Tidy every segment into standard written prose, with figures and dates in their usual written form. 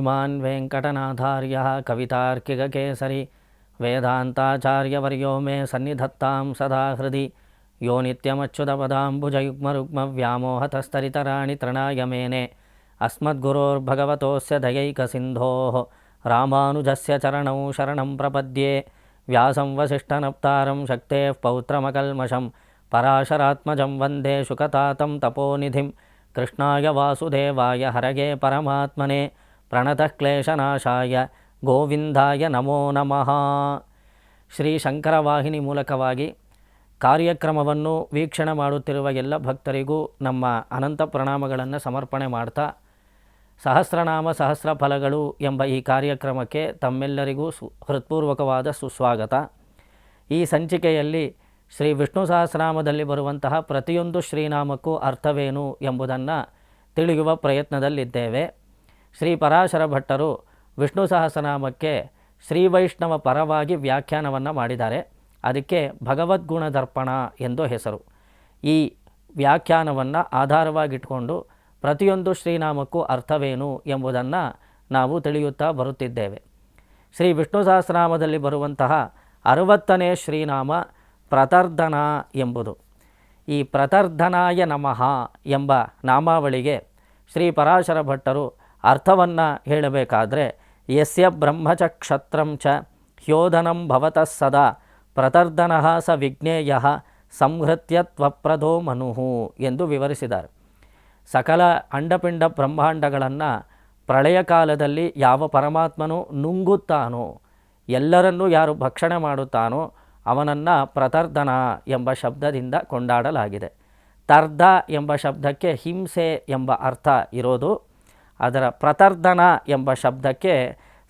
ಶ್ರೀಮಾನ್ ವೆಂಕಟನಾಥಾರ್ಯಃ ಕವಿತಾರ್ಕಿಕಕೇಸರಿ ವೇದಾಂತಾಚಾರ್ಯವರ್ಯೋ ಮೇ ಸನ್ನಿಧತ್ತಾಂ ಸದಾ ಹೃದಿ ಯೋ ನಿತ್ಯಮಚ್ಯುತಪದಾಂಬುಜಯುಗ್ಮರುಗ್ಮವ್ಯಾಮೋಹತಸ್ತರಿತರಾಣಿ ತೃಣಾಯ ಮೇನೆ ಅಸ್ಮದ್ಗುರೋರ್ಭಗವತೋಸ್ಯ ದಯೈಕಸಿಂಧೋಃ ರಾಮಾನುಜಸ್ಯ ಚರಣೌ ಶರಣಂ ಪ್ರಪದ್ಯೆ ವ್ಯಾಸಂ ವಸಿಷ್ಠನಪ್ತಾರಂ ಶಕ್ತೇಃ ಪೌತ್ರಮಕಲ್ಮಷಂ ಪರಾಶರಾತ್ಮಜಂ ವಂದೇ ಶುಕತಾತಂ ತಪೋನಿಧಿಂ ಕೃಷ್ಣಾಯ ವಾಸುದೇವಾಯ ಹರಗೆ ಪರಮಾತ್ಮನೆ ಪ್ರಣತಃ ಕ್ಲೇಶನಾಶಾಯ ಗೋವಿಂದಾಯ ನಮೋ ನಮಃ. ಶ್ರೀ ಶಂಕರ ವಾಹಿನಿ ಮೂಲಕವಾಗಿ ಕಾರ್ಯಕ್ರಮವನ್ನು ವೀಕ್ಷಣೆ ಮಾಡುತ್ತಿರುವ ಎಲ್ಲ ಭಕ್ತರಿಗೂ ನಮ್ಮ ಅನಂತ ಪ್ರಣಾಮಗಳನ್ನು ಸಮರ್ಪಣೆ ಮಾಡ್ತಾ, ಸಹಸ್ರನಾಮ ಸಹಸ್ರ ಫಲಗಳು ಎಂಬ ಈ ಕಾರ್ಯಕ್ರಮಕ್ಕೆ ತಮ್ಮೆಲ್ಲರಿಗೂ ಹೃತ್ಪೂರ್ವಕವಾದ ಸುಸ್ವಾಗತ. ಈ ಸಂಚಿಕೆಯಲ್ಲಿ ಶ್ರೀ ವಿಷ್ಣು ಸಹಸ್ರನಾಮದಲ್ಲಿ ಬರುವಂತಹ ಪ್ರತಿಯೊಂದು ಶ್ರೀನಾಮಕ್ಕೂ ಅರ್ಥವೇನು ಎಂಬುದನ್ನು ತಿಳಿಯುವ ಪ್ರಯತ್ನದಲ್ಲಿದ್ದೇವೆ. ಶ್ರೀ ಪರಾಶರ ಭಟ್ಟರು ವಿಷ್ಣು ಸಹಸ್ರನಾಮಕ್ಕೆ ಶ್ರೀ ವೈಷ್ಣವ ಪರವಾಗಿ ವ್ಯಾಖ್ಯಾನವನ್ನು ಮಾಡಿದ್ದಾರೆ. ಅದಕ್ಕೆ ಭಗವದ್ಗುಣ ದರ್ಪಣ ಎಂದು ಹೆಸರು. ಈ ವ್ಯಾಖ್ಯಾನವನ್ನು ಆಧಾರವಾಗಿಟ್ಕೊಂಡು ಪ್ರತಿಯೊಂದು ಶ್ರೀನಾಮಕ್ಕೂ ಅರ್ಥವೇನು ಎಂಬುದನ್ನು ನಾವು ತಿಳಿಯುತ್ತಾ ಬರುತ್ತಿದ್ದೇವೆ. ಶ್ರೀ ವಿಷ್ಣು ಸಹಸ್ರನಾಮದಲ್ಲಿ ಬರುವಂತಹ 60ನೇ ಶ್ರೀನಾಮ ಪ್ರತರ್ಧನ ಎಂಬುದು. ಈ ಪ್ರತರ್ಧನಾಯ ನಮಃ ಎಂಬ ನಾಮಾವಳಿಗೆ ಶ್ರೀ ಪರಾಶರ ಭಟ್ಟರು ಅರ್ಥವನ್ನು ಹೇಳಬೇಕಾದ್ರೆ, ಯಸ್ಯ ಬ್ರಹ್ಮಚ ಕ್ಷತ್ರಂ ಚ ಹ್ಯೋಧನಂ ಭವತಃ ಸದಾ ಪ್ರತರ್ಧನಃ ಸ ವಿಜ್ಞೇಯಃ ಸಂಹೃತ್ಯ ತ್ವಪ್ರದೋ ಮನುಃ ಎಂದು ವಿವರಿಸಿದ್ದಾರೆ. ಸಕಲ ಅಂಡಪಿಂಡ ಬ್ರಹ್ಮಾಂಡಗಳನ್ನು ಪ್ರಳಯ ಕಾಲದಲ್ಲಿ ಯಾವ ಪರಮಾತ್ಮನು ನುಂಗುತ್ತಾನೋ, ಎಲ್ಲರನ್ನೂ ಯಾರು ಭಕ್ಷಣೆ ಮಾಡುತ್ತಾನೋ ಅವನನ್ನು ಪ್ರತರ್ಧನ ಎಂಬ ಶಬ್ದದಿಂದ ಕೊಂಡಾಡಲಾಗಿದೆ. ತರ್ಧ ಎಂಬ ಶಬ್ದಕ್ಕೆ ಹಿಂಸೆ ಎಂಬ ಅರ್ಥ ಇರೋದು. ಅದರ ಪ್ರತರ್ಧನ ಎಂಬ ಶಬ್ದಕ್ಕೆ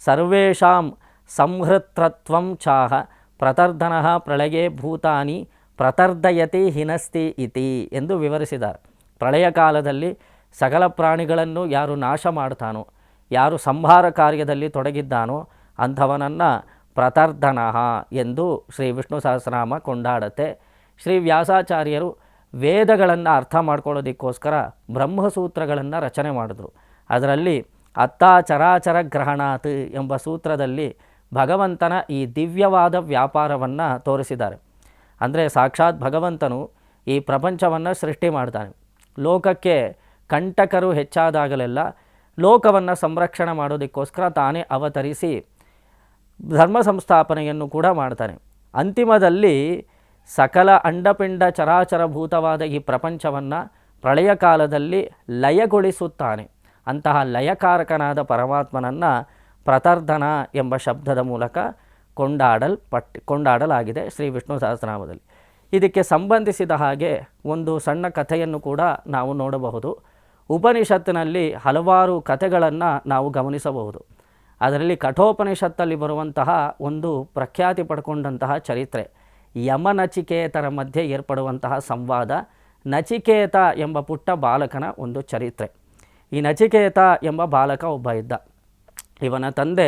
ಸರ್ವೇಷಾಂ ಸಂಹೃತ್ರತ್ವಂ ಚಾಹ ಪ್ರತರ್ಧನಃ ಪ್ರಳಯೇ ಭೂತಾನಿ ಪ್ರತರ್ಧಯತಿ ಹಿನಸ್ತಿ ಇತಿ ಎಂದು ವಿವರಿಸಿದ್ದಾರೆ. ಪ್ರಳಯ ಕಾಲದಲ್ಲಿ ಸಕಲ ಪ್ರಾಣಿಗಳನ್ನು ಯಾರು ನಾಶ ಮಾಡ್ತಾನೋ, ಯಾರು ಸಂಹಾರ ಕಾರ್ಯದಲ್ಲಿ ತೊಡಗಿದ್ದಾನೋ ಅಂಥವನನ್ನು ಪ್ರತರ್ಧನಃ ಎಂದು ಶ್ರೀ ವಿಷ್ಣು ಸಹಸ್ರನಾಮ ಕೊಂಡಾಡುತ್ತೆ. ಶ್ರೀ ವ್ಯಾಸಾಚಾರ್ಯರು ವೇದಗಳನ್ನು ಅರ್ಥ ಮಾಡ್ಕೊಳ್ಳೋದಕ್ಕೋಸ್ಕರ ಬ್ರಹ್ಮಸೂತ್ರಗಳನ್ನು ರಚನೆ ಮಾಡಿದ್ರು. ಅದರಲ್ಲಿ ಅತ್ತಾಚರಾಚರ ಗ್ರಹಣಾತ್ ಎಂಬ ಸೂತ್ರದಲ್ಲಿ ಭಗವಂತನ ಈ ದಿವ್ಯವಾದ ವ್ಯಾಪಾರವನ್ನು ತೋರಿಸಿದ್ದಾರೆ. ಅಂದರೆ ಸಾಕ್ಷಾತ್ ಭಗವಂತನು ಈ ಪ್ರಪಂಚವನ್ನು ಸೃಷ್ಟಿ ಮಾಡ್ತಾನೆ. ಲೋಕಕ್ಕೆ ಕಂಟಕರು ಹೆಚ್ಚಾದಾಗಲೆಲ್ಲ ಲೋಕವನ್ನು ಸಂರಕ್ಷಣೆ ಮಾಡೋದಕ್ಕೋಸ್ಕರ ತಾನೇ ಅವತರಿಸಿ ಧರ್ಮ ಸಂಸ್ಥಾಪನೆಯನ್ನು ಕೂಡ ಮಾಡ್ತಾನೆ. ಅಂತಿಮದಲ್ಲಿ ಸಕಲ ಅಂಡಪಿಂಡ ಚರಾಚರಭೂತವಾದ ಈ ಪ್ರಪಂಚವನ್ನು ಪ್ರಳಯ ಕಾಲದಲ್ಲಿ ಲಯಗೊಳಿಸುತ್ತಾನೆ. ಅಂತಹ ಲಯಕಾರಕನಾದ ಪರಮಾತ್ಮನನ್ನು ಪ್ರತರ್ಧನ ಎಂಬ ಶಬ್ದದ ಮೂಲಕ ಕೊಂಡಾಡಲಾಗಿದೆ ಶ್ರೀ ವಿಷ್ಣು ಸಹಸ್ರನಾಮದಲ್ಲಿ. ಇದಕ್ಕೆ ಸಂಬಂಧಿಸಿದ ಹಾಗೆ ಒಂದು ಸಣ್ಣ ಕಥೆಯನ್ನು ಕೂಡ ನಾವು ನೋಡಬಹುದು. ಉಪನಿಷತ್ತಿನಲ್ಲಿ ಹಲವಾರು ಕಥೆಗಳನ್ನು ನಾವು ಗಮನಿಸಬಹುದು. ಅದರಲ್ಲಿ ಕಠೋಪನಿಷತ್ತಲ್ಲಿ ಬರುವಂತಹ ಒಂದು ಪ್ರಖ್ಯಾತಿ ಪಡ್ಕೊಂಡಂತಹ ಚರಿತ್ರೆ, ಯಮನಚಿಕೇತರ ಮಧ್ಯೆ ಏರ್ಪಡುವಂತಹ ಸಂವಾದ, ನಚಿಕೇತ ಎಂಬ ಪುಟ್ಟ ಬಾಲಕನ ಒಂದು ಚರಿತ್ರೆ. ಈ ನಚಿಕೇತ ಎಂಬ ಬಾಲಕ ಒಬ್ಬ ಇದ್ದ. ಇವನ ತಂದೆ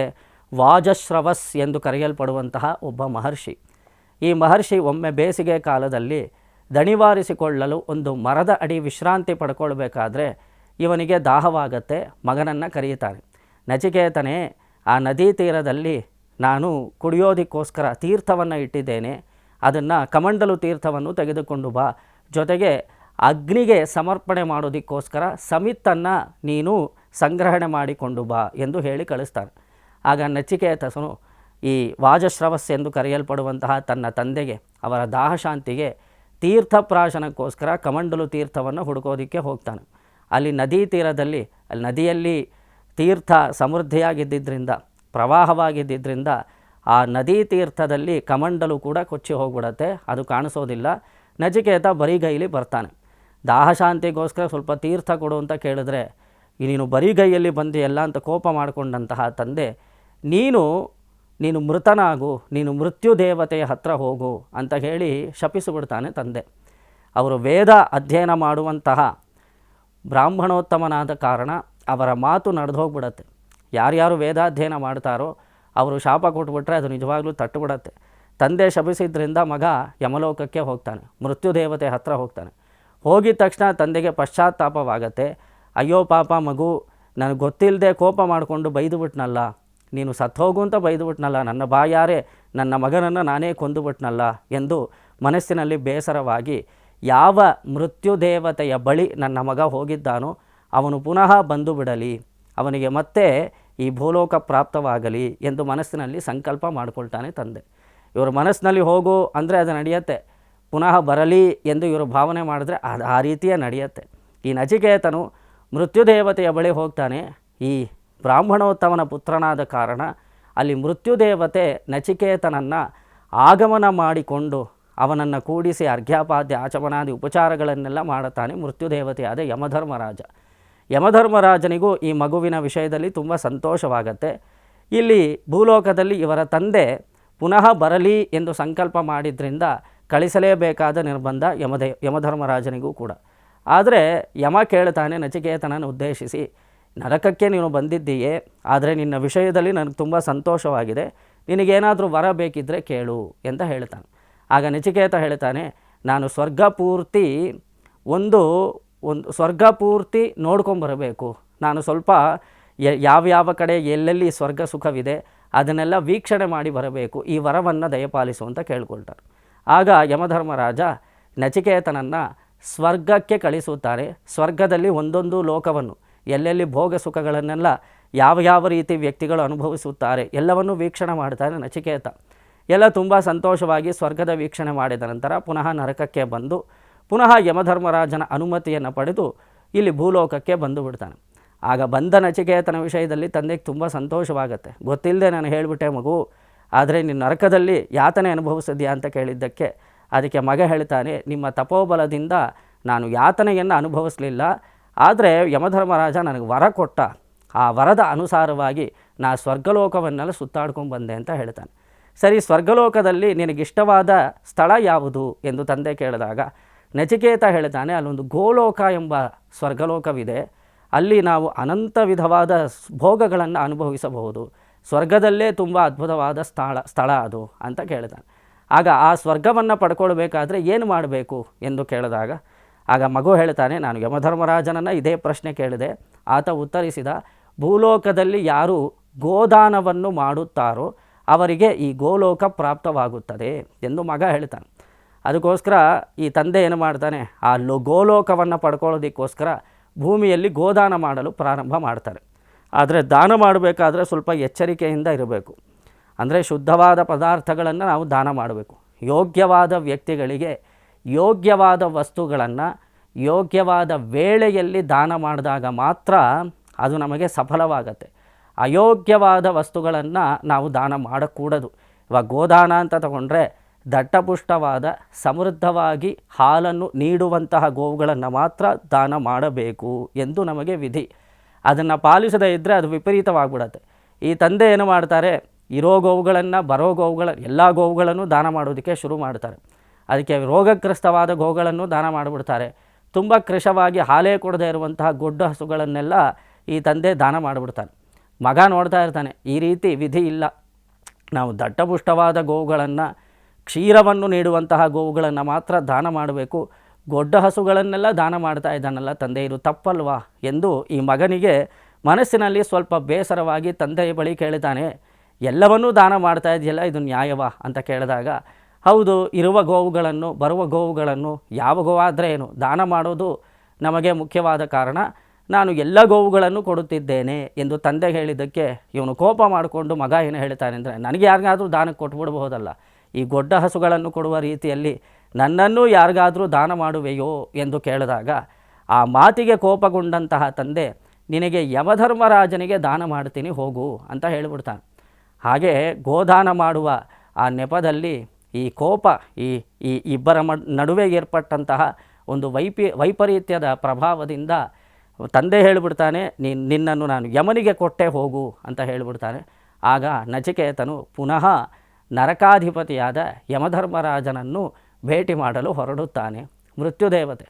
ವಾಜಶ್ರವಸ್ ಎಂದು ಕರೆಯಲ್ಪಡುವಂತಹ ಒಬ್ಬ ಮಹರ್ಷಿ. ಈ ಮಹರ್ಷಿ ಒಮ್ಮೆ ಬೇಸಿಗೆ ಕಾಲದಲ್ಲಿ ದಣಿವಾರಿಸಿಕೊಳ್ಳಲು ಒಂದು ಮರದ ಅಡಿ ವಿಶ್ರಾಂತಿ ಪಡ್ಕೊಳ್ಬೇಕಾದ್ರೆ ಇವನಿಗೆ ದಾಹವಾಗತ್ತೆ. ಮಗನನ್ನು ಕರೆಯುತ್ತಾನೆ, ನಚಿಕೇತನೇ, ಆ ನದಿ ತೀರದಲ್ಲಿ ನಾನು ಕುಡಿಯೋದಕ್ಕೋಸ್ಕರ ತೀರ್ಥವನ್ನು ಇಟ್ಟಿದ್ದೇನೆ, ಅದನ್ನು ಕಮಂಡಲು ತೀರ್ಥವನ್ನು ತೆಗೆದುಕೊಂಡು ಬಾ, ಜೊತೆಗೆ ಅಗ್ನಿಗೆ ಸಮರ್ಪಣೆ ಮಾಡೋದಕ್ಕೋಸ್ಕರ ಸಮಿತ್ತನ್ನು ನೀನು ಸಂಗ್ರಹಣೆ ಮಾಡಿಕೊಂಡು ಬಾ ಎಂದು ಹೇಳಿ ಕಳಿಸ್ತಾನೆ. ಆಗ ನಚಿಕೇತಸನು ಈ ವಾಜಶ್ರವಸ್ ಎಂದು ಕರೆಯಲ್ಪಡುವಂತಹ ತನ್ನ ತಂದೆಗೆ ಅವರ ದಾಹಶಾಂತಿಗೆ ತೀರ್ಥಪ್ರಾಶನಕ್ಕೋಸ್ಕರ ಕಮಂಡಲು ತೀರ್ಥವನ್ನು ಹುಡುಕೋದಕ್ಕೆ ಹೋಗ್ತಾನೆ. ಅಲ್ಲಿ ನದಿ ತೀರದಲ್ಲಿ, ಅಲ್ಲಿ ನದಿಯಲ್ಲಿ ತೀರ್ಥ ಸಮೃದ್ಧಿಯಾಗಿದ್ದರಿಂದ, ಪ್ರವಾಹವಾಗಿದ್ದರಿಂದ ಆ ನದಿ ತೀರ್ಥದಲ್ಲಿ ಕಮಂಡಲು ಕೂಡ ಕೊಚ್ಚಿ ಹೋಗ್ಬಿಡತ್ತೆ, ಅದು ಕಾಣಿಸೋದಿಲ್ಲ. ನಚಿಕೇತ ಬರಿಗೈಲಿ ಬರ್ತಾನೆ. ದಾಹಶಾಂತಿಗೋಸ್ಕರ ಸ್ವಲ್ಪ ತೀರ್ಥ ಕೊಡು ಅಂತ ಕೇಳಿದ್ರೆ, ನೀನು ಬರಿಗೈಯಲ್ಲಿ ಬಂದಿಯಲ್ಲ ಅಂತ ಕೋಪ ಮಾಡಿಕೊಂಡಂತಹ ತಂದೆ, ನೀನು ಮೃತನಾಗು, ನೀನು ಮೃತ್ಯು ದೇವತೆಯ ಹತ್ರ ಹೋಗು ಅಂತ ಹೇಳಿ ಶಪಿಸಿಬಿಡ್ತಾನೆ ತಂದೆ. ಅವರು ವೇದ ಅಧ್ಯಯನ ಮಾಡುವಂತಹ ಬ್ರಾಹ್ಮಣೋತ್ತಮನಾದ ಕಾರಣ ಅವರ ಮಾತು ನಡೆದು ಹೋಗ್ಬಿಡತ್ತೆ. ಯಾರ್ಯಾರು ವೇದಾಧ್ಯಯನ ಮಾಡ್ತಾರೋ ಅವರು ಶಾಪ ಕೊಟ್ಬಿಟ್ರೆ ಅದು ನಿಜವಾಗ್ಲೂ ತಟ್ಟುಬಿಡತ್ತೆ. ತಂದೆ ಶಪಿಸಿದ್ರಿಂದ ಮಗ ಯಮಲೋಕಕ್ಕೆ ಹೋಗ್ತಾನೆ, ಮೃತ್ಯು ದೇವತೆ ಹತ್ರ ಹೋಗ್ತಾನೆ. ಹೋಗಿದ ತಕ್ಷಣ ತಂದೆಗೆ ಪಶ್ಚಾತ್ತಾಪವಾಗತ್ತೆ. ಅಯ್ಯೋ ಪಾಪ ಮಗು, ನನಗೆ ಗೊತ್ತಿಲ್ಲದೆ ಕೋಪ ಮಾಡಿಕೊಂಡು ಬೈದುಬಿಟ್ನಲ್ಲ, ನೀನು ಸತ್ತೋಗು ಅಂತ ಬೈದುಬಿಟ್ನಲ್ಲ, ನನ್ನ ಬಾಯಾರೆ ನನ್ನ ಮಗನನ್ನು ನಾನೇ ಕೊಂದುಬಿಟ್ನಲ್ಲ ಎಂದು ಮನಸ್ಸಿನಲ್ಲಿ ಬೇಸರವಾಗಿ ಯಾವ ಮೃತ್ಯುದೇವತೆಯ ಬಳಿ ನನ್ನ ಮಗ ಹೋಗಿದ್ದಾನೋ ಅವನು ಪುನಃ ಬಂದು ಬಿಡಲಿ, ಅವನಿಗೆ ಮತ್ತೆ ಈ ಭೂಲೋಕ ಪ್ರಾಪ್ತವಾಗಲಿ ಎಂದು ಮನಸ್ಸಿನಲ್ಲಿ ಸಂಕಲ್ಪ ಮಾಡಿಕೊಳ್ತಾನೆ ತಂದೆ. ಇವರು ಮನಸ್ಸಿನಲ್ಲಿ ಹೋಗು ಅಂದರೆ ಅದು ನಡೆಯುತ್ತೆ, ಪುನಃ ಬರಲಿ ಎಂದು ಇವರು ಭಾವನೆ ಮಾಡಿದ್ರೆ ಅದು ಆ ರೀತಿಯೇ ನಡೆಯುತ್ತೆ. ಈ ನಚಿಕೇತನು ಮೃತ್ಯುದೇವತೆಯ ಬಳಿ ಹೋಗ್ತಾನೆ. ಈ ಬ್ರಾಹ್ಮಣೋತ್ತಮನ ಪುತ್ರನಾದ ಕಾರಣ ಅಲ್ಲಿ ಮೃತ್ಯುದೇವತೆ ನಚಿಕೇತನನ್ನು ಆಗಮನ ಮಾಡಿಕೊಂಡು ಅವನನ್ನು ಕೂಡಿಸಿ ಅರ್ಘ್ಯಪಾದ್ಯ ಆಚಮನಾದಿ ಉಪಚಾರಗಳನ್ನೆಲ್ಲ ಮಾಡುತ್ತಾನೆ ಮೃತ್ಯುದೇವತೆಯಾದ ಯಮಧರ್ಮರಾಜ. ಯಮಧರ್ಮರಾಜನಿಗೂ ಈ ಮಗುವಿನ ವಿಷಯದಲ್ಲಿ ತುಂಬ ಸಂತೋಷವಾಗತ್ತೆ. ಇಲ್ಲಿ ಭೂಲೋಕದಲ್ಲಿ ಇವರ ತಂದೆ ಪುನಃ ಬರಲಿ ಎಂದು ಸಂಕಲ್ಪ ಮಾಡಿದ್ರಿಂದ ಕಳಿಸಲೇಬೇಕಾದ ನಿರ್ಬಂಧ ಯಮಧರ್ಮರಾಜನಿಗೂ ಕೂಡ. ಆದರೆ ಯಮ ಕೇಳ್ತಾನೆ ನಚಿಕೇತನನ್ನು ಉದ್ದೇಶಿಸಿ, ನರಕಕ್ಕೆ ನೀನು ಬಂದಿದ್ದೀಯೇ, ಆದರೆ ನಿನ್ನ ವಿಷಯದಲ್ಲಿ ನನಗೆ ತುಂಬ ಸಂತೋಷವಾಗಿದೆ, ನಿನಗೇನಾದರೂ ವರ ಬೇಕಿದ್ದರೆ ಕೇಳು ಅಂತ ಹೇಳ್ತಾನೆ. ಆಗ ನಚಿಕೇತ ಹೇಳ್ತಾನೆ, ನಾನು ಸ್ವರ್ಗ ಪೂರ್ತಿ ನೋಡ್ಕೊಂಬರಬೇಕು, ನಾನು ಸ್ವಲ್ಪ ಯಾವ್ಯಾವ ಕಡೆ ಎಲ್ಲೆಲ್ಲಿ ಸ್ವರ್ಗ ಸುಖವಿದೆ ಅದನ್ನೆಲ್ಲ ವೀಕ್ಷಣೆ ಮಾಡಿ ಬರಬೇಕು, ಈ ವರವನ್ನು ದಯಪಾಲಿಸು ಅಂತ ಕೇಳ್ಕೊಳ್ತಾರೆ. ಆಗ ಯಮಧರ್ಮರಾಜ ನಚಿಕೇತನನ್ನು ಸ್ವರ್ಗಕ್ಕೆ ಕಳಿಸುತ್ತಾರೆ. ಸ್ವರ್ಗದಲ್ಲಿ ಒಂದೊಂದು ಲೋಕವನ್ನು ಎಲ್ಲೆಲ್ಲಿ ಭೋಗ ಸುಖಗಳನ್ನೆಲ್ಲ ಯಾವ ರೀತಿ ವ್ಯಕ್ತಿಗಳು ಅನುಭವಿಸುತ್ತಾರೆ ಎಲ್ಲವನ್ನೂ ವೀಕ್ಷಣೆ ಮಾಡ್ತಾರೆ ನಚಿಕೇತ. ಎಲ್ಲ ತುಂಬ ಸಂತೋಷವಾಗಿ ಸ್ವರ್ಗದ ವೀಕ್ಷಣೆ ಮಾಡಿದ ನಂತರ ಪುನಃ ನರಕಕ್ಕೆ ಬಂದು ಪುನಃ ಯಮಧರ್ಮರಾಜನ ಅನುಮತಿಯನ್ನು ಪಡೆದು ಇಲ್ಲಿ ಭೂಲೋಕಕ್ಕೆ ಬಂದು ಬಿಡ್ತಾನೆ. ಆಗ ಬಂದ ನಚಿಕೇತನ ವಿಷಯದಲ್ಲಿ ತಂದೆಗೆ ತುಂಬ ಸಂತೋಷವಾಗುತ್ತೆ. ಗೊತ್ತಿಲ್ಲದೆ ನಾನು ಹೇಳಿಬಿಟ್ಟೆ ಮಗು, ಆದರೆ ನೀನು ನರಕದಲ್ಲಿ ಯಾತನೆ ಅನುಭವಿಸಿದ್ಯಾ ಅಂತ ಕೇಳಿದ್ದಕ್ಕೆ ಅದಕ್ಕೆ ಮಗ ಹೇಳ್ತಾನೆ, ನಿಮ್ಮ ತಪೋಬಲದಿಂದ ನಾನು ಯಾತನೆಯನ್ನು ಅನುಭವಿಸಲಿಲ್ಲ, ಆದರೆ ಯಮಧರ್ಮರಾಜ ನನಗೆ ವರ ಕೊಟ್ಟ, ಆ ವರದ ಅನುಸಾರವಾಗಿ ನಾ ಸ್ವರ್ಗಲೋಕವನ್ನೆಲ್ಲ ಸುತ್ತಾಡ್ಕೊಂಡು ಬಂದೆ ಅಂತ ಹೇಳ್ತಾನೆ. ಸರಿ, ಸ್ವರ್ಗಲೋಕದಲ್ಲಿ ನಿನಗಿಷ್ಟವಾದ ಸ್ಥಳ ಯಾವುದು ಎಂದು ತಂದೆ ಕೇಳಿದಾಗ ನಚಿಕೇತ ಹೇಳ್ತಾನೆ, ಅಲ್ಲೊಂದು ಗೋಲೋಕ ಎಂಬ ಸ್ವರ್ಗಲೋಕವಿದೆ, ಅಲ್ಲಿ ನಾವು ಅನಂತ ವಿಧವಾದ ಭೋಗಗಳನ್ನು ಅನುಭವಿಸಬಹುದು, ಸ್ವರ್ಗದಲ್ಲೇ ತುಂಬ ಅದ್ಭುತವಾದ ಸ್ಥಳ ಅದು ಅಂತ ಕೇಳ್ತಾನೆ. ಆಗ ಆ ಸ್ವರ್ಗವನ್ನು ಪಡ್ಕೊಳ್ಬೇಕಾದ್ರೆ ಏನು ಮಾಡಬೇಕು ಎಂದು ಕೇಳಿದಾಗ ಆಗ ಮಗು ಹೇಳ್ತಾನೆ, ನಾನು ಯಮಧರ್ಮರಾಜನನ್ನು ಇದೇ ಪ್ರಶ್ನೆ ಕೇಳಿದೆ. ಆತ ಉತ್ತರಿಸಿದ, ಭೂಲೋಕದಲ್ಲಿ ಯಾರು ಗೋದಾನವನ್ನು ಮಾಡುತ್ತಾರೋ ಅವರಿಗೆ ಈ ಗೋಲೋಕ ಪ್ರಾಪ್ತವಾಗುತ್ತದೆ ಎಂದು ಮಗ ಹೇಳ್ತಾನೆ. ಅದಕ್ಕೋಸ್ಕರ ಈ ತಂದೆ ಏನು ಮಾಡ್ತಾನೆ, ಆ ಗೋಲೋಕವನ್ನು ಪಡ್ಕೊಳ್ಳೋದಕ್ಕೋಸ್ಕರ ಭೂಮಿಯಲ್ಲಿ ಗೋದಾನ ಮಾಡಲು ಪ್ರಾರಂಭ ಮಾಡ್ತಾರೆ. ಆದರೆ ದಾನ ಮಾಡಬೇಕಾದ್ರೆ ಸ್ವಲ್ಪ ಎಚ್ಚರಿಕೆಯಿಂದ ಇರಬೇಕು. ಅಂದರೆ ಶುದ್ಧವಾದ ಪದಾರ್ಥಗಳನ್ನು ನಾವು ದಾನ ಮಾಡಬೇಕು. ಯೋಗ್ಯವಾದ ವ್ಯಕ್ತಿಗಳಿಗೆ ಯೋಗ್ಯವಾದ ವಸ್ತುಗಳನ್ನು ಯೋಗ್ಯವಾದ ವೇಳೆಯಲ್ಲಿ ದಾನ ಮಾಡಿದಾಗ ಮಾತ್ರ ಅದು ನಮಗೆ ಸಫಲವಾಗತ್ತೆ. ಅಯೋಗ್ಯವಾದ ವಸ್ತುಗಳನ್ನು ನಾವು ದಾನ ಮಾಡಕೂಡದು. ಇವಾಗ ಗೋದಾನ ಅಂತ ತಗೊಂಡ್ರೆ ದಟ್ಟಪುಷ್ಟವಾದ ಸಮೃದ್ಧವಾಗಿ ಹಾಲನ್ನು ನೀಡುವಂತಹ ಗೋವುಗಳನ್ನು ಮಾತ್ರ ದಾನ ಮಾಡಬೇಕು ಎಂದು ನಮಗೆ ವಿಧಿ. ಅದನ್ನು ಪಾಲಿಸದೇ ಇದ್ದರೆ ಅದು ವಿಪರೀತವಾಗಿಬಿಡತ್ತೆ. ಈ ತಂದೆ ಏನು ಮಾಡ್ತಾರೆ, ಇರೋ ಗೋವುಗಳನ್ನು ಬರೋ ಎಲ್ಲ ಗೋವುಗಳನ್ನು ದಾನ ಮಾಡೋದಕ್ಕೆ ಶುರು ಮಾಡ್ತಾರೆ. ಅದಕ್ಕೆ ರೋಗಗ್ರಸ್ತವಾದ ಗೋವುಗಳನ್ನು ದಾನ ಮಾಡಿಬಿಡ್ತಾರೆ. ತುಂಬ ಕೃಶವಾಗಿ ಹಾಲೇ ಕೊಡದೇ ಇರುವಂತಹ ಗೊಡ್ಡ ಹಸುಗಳನ್ನೆಲ್ಲ ಈ ತಂದೆ ದಾನ ಮಾಡಿಬಿಡ್ತಾನೆ. ಮಗ ನೋಡ್ತಾ ಇರ್ತಾನೆ, ಈ ರೀತಿ ವಿಧಿ ಇಲ್ಲ, ನಾವು ದಟ್ಟಪುಷ್ಟವಾದ ಗೋವುಗಳನ್ನು ಕ್ಷೀರವನ್ನು ನೀಡುವಂತಹ ಗೋವುಗಳನ್ನು ಮಾತ್ರ ದಾನ ಮಾಡಬೇಕು, ಗೊಡ್ಡ ಹಸುಗಳನ್ನೆಲ್ಲ ದಾನ ಮಾಡ್ತಾ ಇದ್ದಾನಲ್ಲ ತಂದೆ, ಇದು ತಪ್ಪಲ್ವಾ ಎಂದು ಈ ಮಗನಿಗೆ ಮನಸ್ಸಿನಲ್ಲಿ ಸ್ವಲ್ಪ ಬೇಸರವಾಗಿ ತಂದೆಯ ಬಳಿ ಕೇಳ್ತಾನೆ. ಎಲ್ಲವನ್ನೂ ದಾನ ಮಾಡ್ತಾ ಇದೆಯಲ್ಲ, ಇದು ನ್ಯಾಯವಾ ಅಂತ ಕೇಳಿದಾಗ, ಹೌದು, ಇರುವ ಗೋವುಗಳನ್ನು ಬರುವ ಗೋವುಗಳನ್ನು ಯಾವ ಗೋವಾದರೆ ಏನು ದಾನ ಮಾಡೋದು ನಮಗೆ ಮುಖ್ಯವಾದ ಕಾರಣ, ನಾನು ಎಲ್ಲ ಗೋವುಗಳನ್ನು ಕೊಡುತ್ತಿದ್ದೇನೆ ಎಂದು ತಂದೆ ಹೇಳಿದ್ದಕ್ಕೆ ಇವನು ಕೋಪ ಮಾಡಿಕೊಂಡು ಮಗ ಏನು ಹೇಳ್ತಾನೆ ಅಂದರೆ, ನನಗೆ ಯಾರಿಗಾದರೂ ದಾನಕ್ಕೆ ಕೊಟ್ಬಿಡ್ಬಹುದಲ್ಲ, ಈ ಗೊಡ್ಡ ಹಸುಗಳನ್ನು ಕೊಡುವ ರೀತಿಯಲ್ಲಿ ನನ್ನನ್ನು ಯಾರಿಗಾದರೂ ದಾನ ಮಾಡುವೆಯೋ ಎಂದು ಕೇಳಿದಾಗ ಆ ಮಾತಿಗೆ ಕೋಪಗೊಂಡಂತಹ ತಂದೆ, ನಿನಗೆ ಯಮಧರ್ಮರಾಜನಿಗೆ ದಾನ ಮಾಡ್ತೀನಿ ಹೋಗು ಅಂತ ಹೇಳಿಬಿಡ್ತಾನೆ. ಹಾಗೆ ಗೋದಾನ ಮಾಡುವ ಆ ನೆಪದಲ್ಲಿ ಈ ಕೋಪ ಈ ಇಬ್ಬರ ನಡುವೆ ಏರ್ಪಟ್ಟಂತಹ ಒಂದು ವೈಪರೀತ್ಯದ ಪ್ರಭಾವದಿಂದ ತಂದೆ ಹೇಳಿಬಿಡ್ತಾನೆ, ನಿನ್ನನ್ನು ನಾನು ಯಮನಿಗೆ ಕೊಟ್ಟೆ ಹೋಗು ಅಂತ ಹೇಳಿಬಿಡ್ತಾನೆ. ಆಗ ನಚಿಕೇತನು ಪುನಃ ನರಕಾಧಿಪತಿಯಾದ ಯಮಧರ್ಮರಾಜನನ್ನು ಭೇಟಿ ಮಾಡಲು ಹೊರಡುತ್ತಾನೆ. ಮೃತ್ಯುದೇವತೆ